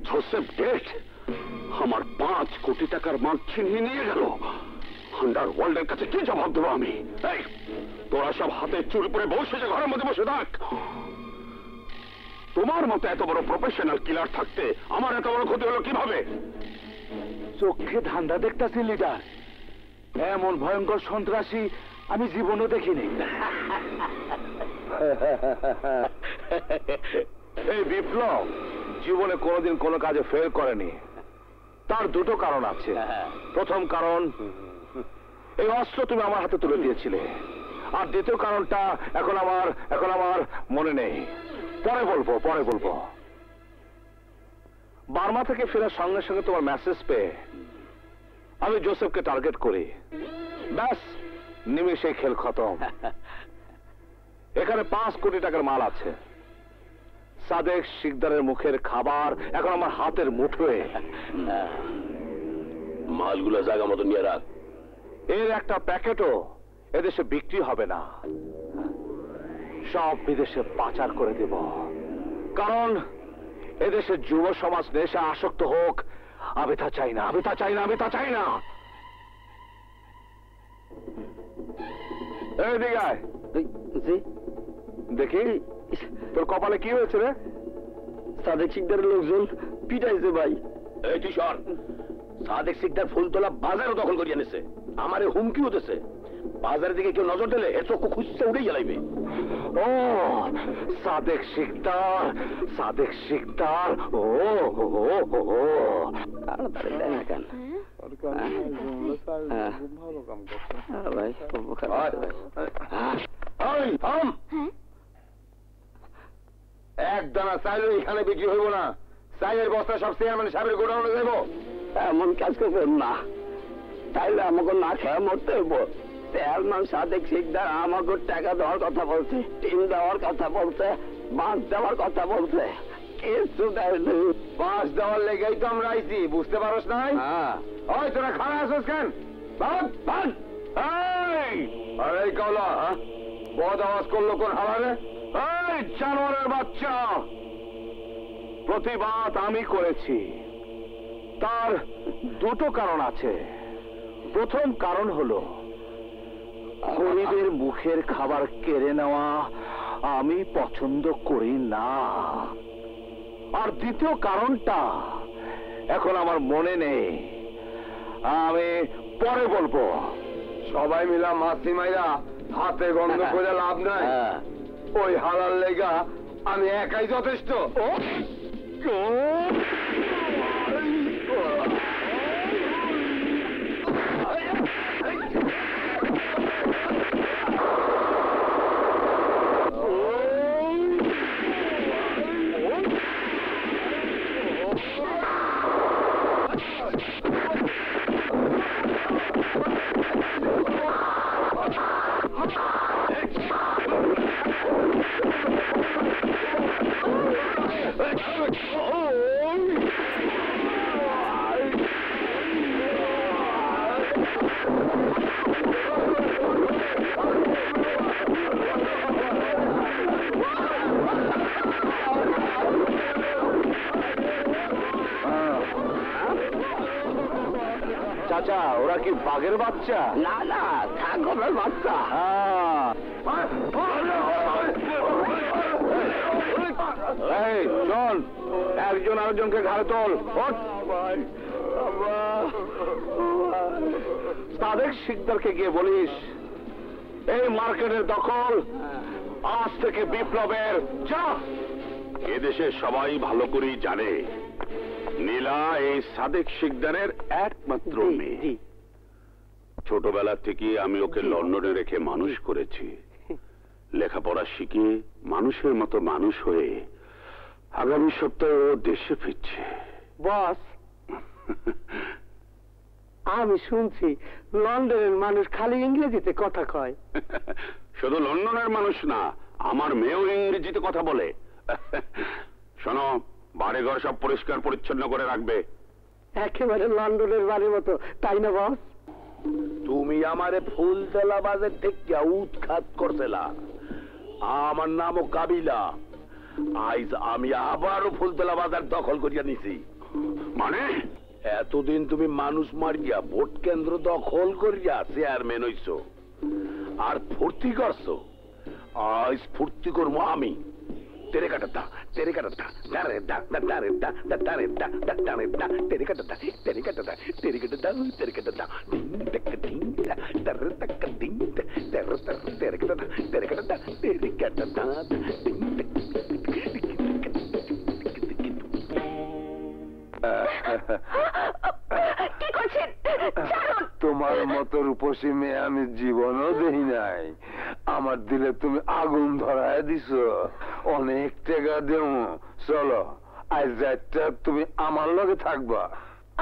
Joseph date আমার 5 কোটি টাকার মাল ছিনিয়ে নিয়ে গেল। আন্ডারওয়ার্ল্ডের কাছে কি জবাব দেবো আমি? তোরা সব হাতে চুরি পরে বসে যে ঘরের মধ্যে বসে থাক। তোমার মতো এত বড় প্রফেশনাল কিলার থাকতে আমার এত বড় ক্ষতি হলো কিভাবে? চোখে ধান্দা দেখতেছি লিডার, এমন ভয়ঙ্কর সন্ত্রাসী আমি জীবনে দেখিনি। এই বিপ্লব জীবনে কোনোদিন কোনো কাজে ফেল করেনি। তার দুটো কারণ আছে। প্রথম কারণ, এই অস্ত্র তুমি আমার হাতে তুলে দিয়েছিলে। আর দ্বিতীয় কারণটা এখন আমার মনে নেই। পরে বলবো। বার্মা থেকে ফেরার সঙ্গে সঙ্গে তোমার মেসেজ পেয়ে আমি জোসেফকে টার্গেট করি। ব্যাস, নিমিষে খেল খতম। এখানে 5 কোটি টাকার মাল আছে। সাদেক শিকদারের মুখের খাবার এখন আমার হাতের মুঠোয়। মালগুলো জায়গা মতো নিয়ে রাখ। এর একটা প্যাকেটও এদেশে বিক্রি হবে না, সব বিদেশে পাচার করে দেব। কারণ এদেশে যুব সমাজ নেশা আসক্ত হোক, আমি তা চাই না। এইদিকে আয়। দেখি তোর কপালে কি হয়েছে রে? সাদেক শিকদারের লোকজন পিটাইছে ভাই। এই তুই সর। সাদেক শিকদার ফুলতলা বাজারও দখল করিয়ে এনেছে, আমারে হুমকি হতেছে। বাজারের দিকে কেউ নজর দিলে এর চক্ষু খুঁজতে উড়েই জ্বালাইবে। ও সাদেক শিকদার। ও তাড়াতাড়ি দেয় না কেন? এক দানা চাইলে এখানে বিক্রি হইব না। চাইলের বস্তা সব চেয়ারম্যান সাহেবের গোডাউনে দেব। এমন কাজ করবেন না, তাইলে আমাকে না খেয়ে মরতে হইব। চেয়ারম্যান সাদেক শিকদার আমাকে টাকা দেওয়ার কথা বলছে, টিন দেওয়ার কথা বলছে, বাঁশ দেওয়ার কথা বলছে, কিছু দেয়নি। বাঁশ দেওয়ার লেগেই তো আমরা আইছি, বুঝতে পারস নাই? ওই তোরা খাড়া আসিস কেন? এই কলা বদ আওয়াজ করলো কোন হারারে? এই জানোয়ারের বাচ্চা, প্রতিবাদ আমি করেছি। তার দুটো কারণ আছে। প্রথম কারণ হলো গরিবের মুখের খাবার কেড়ে নেওয়া আমি পছন্দ করি না। আর দ্বিতীয় কারণটা এখন আমার মনে নেই, আমি পরে বলবো। সবাই মিলা মাসি মাইরা হাতে গন্ধ করে লাভ নাই। ওই হালার লেগা আমি একাই যথেষ্ট। চাচা, ওরা কি বাঘের বাচ্চা? না না, ছাগলের বাচ্চা। চল, একজন আরেকজনকে ঘাড়ে তোল। সাদেক শিকদারকে গিয়ে বলিস এই মার্কেটের দখল আজ থেকে বিপ্লবের চাপ। এদেশে সবাই ভালো করেই জানে নীলা এই সাদেক শিকদারের একমাত্র মেয়ে। ছোটবেলা থেকে আমি ওকে লন্ডনে রেখে মানুষ করেছি। লেখাপড়া শিখে মানুষের মতো মানুষ হয়ে আগামী সপ্তাহে ও দেশে ফিরছে। বস, আমি শুনছি লন্ডনের মানুষ খালি ইংরেজিতে কথা কয়। শুধু লন্ডনের মানুষ না, আমার মেয়েও ইংরেজিতে কথা বলে। শোনো, বাড়িঘর সব পরিষ্কার পরিচ্ছন্ন করে রাখবে। একেবারে লন্ডনের বাড়ির মতো, তাই না বস? তুমি আমারে ফুলতলা বাজার থেকে উৎখাত করছিলা। আমার নামও কাবিলা। আইজ আমি আবারও ফুলতলা বাজার দখল করিয়া নিছি। মানে এতদিন তুমি মানুষ মারিয়া ভোট কেন্দ্র দখল করিয়া চেয়ারম্যান হইছ আর ফুর্তি করছো। আজ ফুর্তি করবো আমি। তেরে কাটা তেরে কাটা দারে দা দারে দা দারে দা দারে দা তেরে কাটা তেরে কাটা তেরে কাটা তেরে কাটা দিন তক দিন দারে তক দিন তেরে তক তেরে কাটা তেরে কাটা তেরে কাটা দিন কি করছেন? তোমার মতো রূপসী মেয়ে আমি জীবনও দেখি নাই। আমার দিলে তুমি আগুন ধরায় দিছো। অনেক টাকা দেব, চলো আজ রাতটা তুমি আমার লগে থাকবা।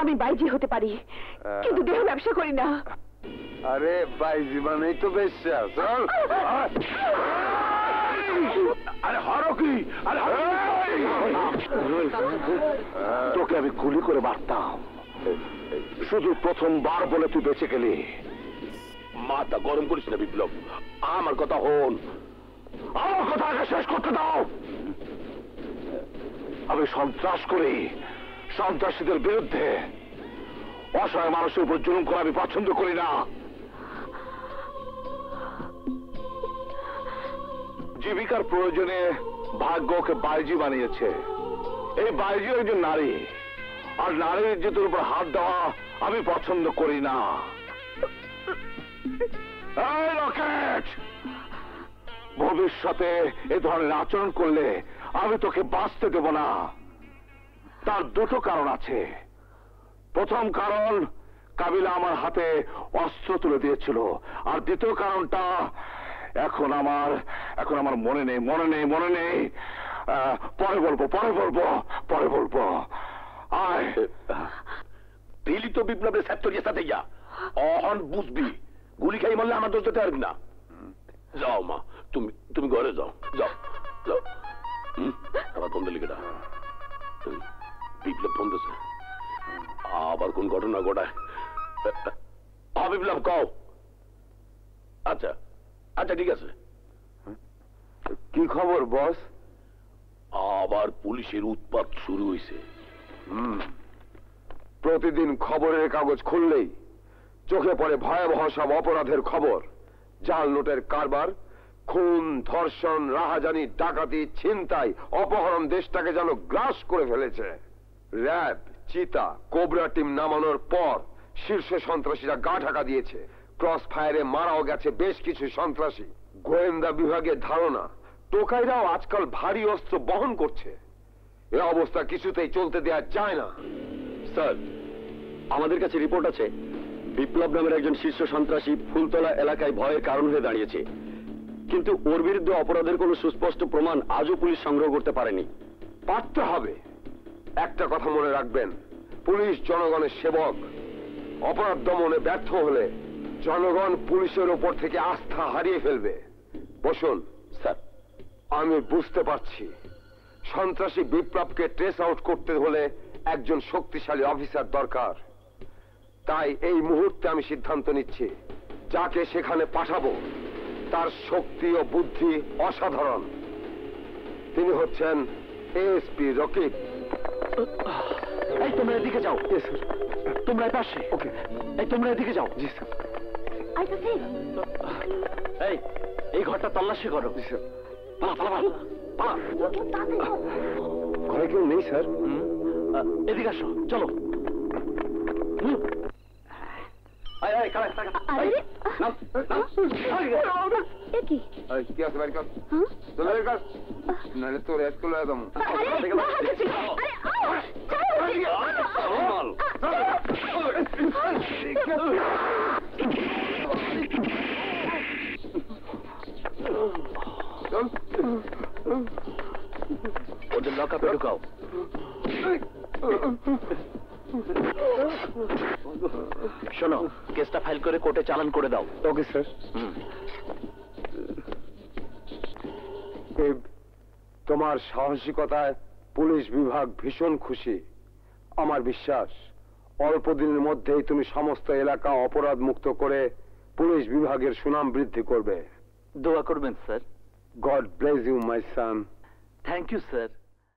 আমি বাইজি হতে পারি, কিন্তু দেহ ব্যবসা করি না। আরে বাইজি মানেই তো বেশ্যা। চল। আরে হরো কি? আরে তোকে আমি গুলি করে মারতাম, শুধু প্রথমবার বলে তুই বেঁচে গেলি। মাথা গরম করিস না বিপ্লব, আমার কথা হন, আমার কথা আগে শেষ করতে দাও। আমি সন্ত্রাস করি, সন্ত্রাসীদের বিরুদ্ধে অসহায় মানুষের উপর জুলুম করা আমি পছন্দ করি না। জীবিকার প্রয়োজনে ভাগ্যকে বাইজি বানিয়েছে। এই বাইজি একজন নারী, আর নারীর ইজ্জতের উপর হাত দেওয়া আমি পছন্দ করি না। এই রকেট, ভবিষ্যতে এ ধরনের আচরণ করলে আমি তোকে বাঁচতে দেব না। তার দুটো কারণ আছে। প্রথম কারণ, কাবিলা আমার হাতে অস্ত্র তুলে দিয়েছিল, আর দ্বিতীয় কারণটা এখন আমার মনে নেই। পরে বলবো। আয় দিলি তো বিপ্লবের সেক্টরিয়ার সাথে যা, অহন বুঝবি। গুলি খাই মারলে আমার দোষ দিতে পারবি না। যাও মা, তুমি ঘরে যাও। আবার ফোন দিলি কেটা? বিপ্লব ফোন দিছে, আবার কোন ঘটনা ঘটায়? বিপ্লব কও। আচ্ছা ঠিক আছে। কি খবর বস? আবার পুলিশের উৎপাত শুরু হয়েছে। প্রতিদিন খবরের কাগজ খুললেই চোখে পড়ে ভয়াবহ সব অপরাধের খবর। জাল নোটের কারবার, খুন, ধর্ষণ, রাহাজানি, ডাকাতি, ছিনতাই, অপহরণ দেশটাকে যেন গ্রাস করে ফেলেছে। র্যাব, চিতা, কোবরা টিম নামানোর পর শীর্ষ সন্ত্রাসীরা গা ঢাকা দিয়েছে। ক্রস ফায়ারে মারাও গেছে বেশ কিছু সন্ত্রাসী। গোয়েন্দা বিভাগের ধারণা, টোকাইরাও আজকাল ভারী অস্ত্র বহন করছে। এ অবস্থা কিছুতেই চলতে দেওয়া যায় না। স্যার, আমাদের কাছে রিপোর্ট আছে বিপ্লব নামের একজন শীর্ষ সন্ত্রাসী ফুলতলা এলাকায় ভয়ের কারণ হয়ে দাঁড়িয়েছে, কিন্তু ওর বিরুদ্ধে অপরাধের কোনো সুস্পষ্ট প্রমাণ আজও পুলিশ সংগ্রহ করতে পারেনি। পারতে হবে। একটা কথা মনে রাখবেন, পুলিশ জনগণের সেবক। অপরাধ দমনে ব্যর্থ হলে জনগণ পুলিশের ওপর থেকে আস্থা হারিয়ে ফেলবে। বসুন। স্যার, আমি বুঝতে পারছি সন্ত্রাসী বিপ্লবকে ট্রেস আউট করতে হলে একজন শক্তিশালী অফিসার দরকার। তাই এই মুহূর্তে আমি সিদ্ধান্ত নিচ্ছি, যাকে সেখানে পাঠাবো তার শক্তি ও বুদ্ধি অসাধারণ। তিনি হচ্ছেন এএসপি রকিব। এই তোমরা এদিকে যাও। তোমরা এই পাশে। ওকে। এই তোমরা এদিকে যাও। জি স্যার। এই ঘরটা তল্লাশি করো। জি স্যার। পালা। ঘরে কেউ নেই স্যার। এদিকে আসো, চলো। কি কি আছে বাড়ি কাজ? চলে কাজ নাহলে তোর স্কুল একদম। ওদের লকআপে ঢুকাও। শোনো, কেসটা ফাইল করে কোর্টে চালান করে দাও। Okay sir. তোমার সাহসিকতায় পুলিশ বিভাগ ভীষণ খুশি। আমার বিশ্বাস অল্প দিনের মধ্যেই তুমি সমস্ত এলাকা অপরাধ মুক্ত করে পুলিশ বিভাগের সুনাম বৃদ্ধি করবে। দোয়া করবেন sir. God bless you my son. Thank you sir.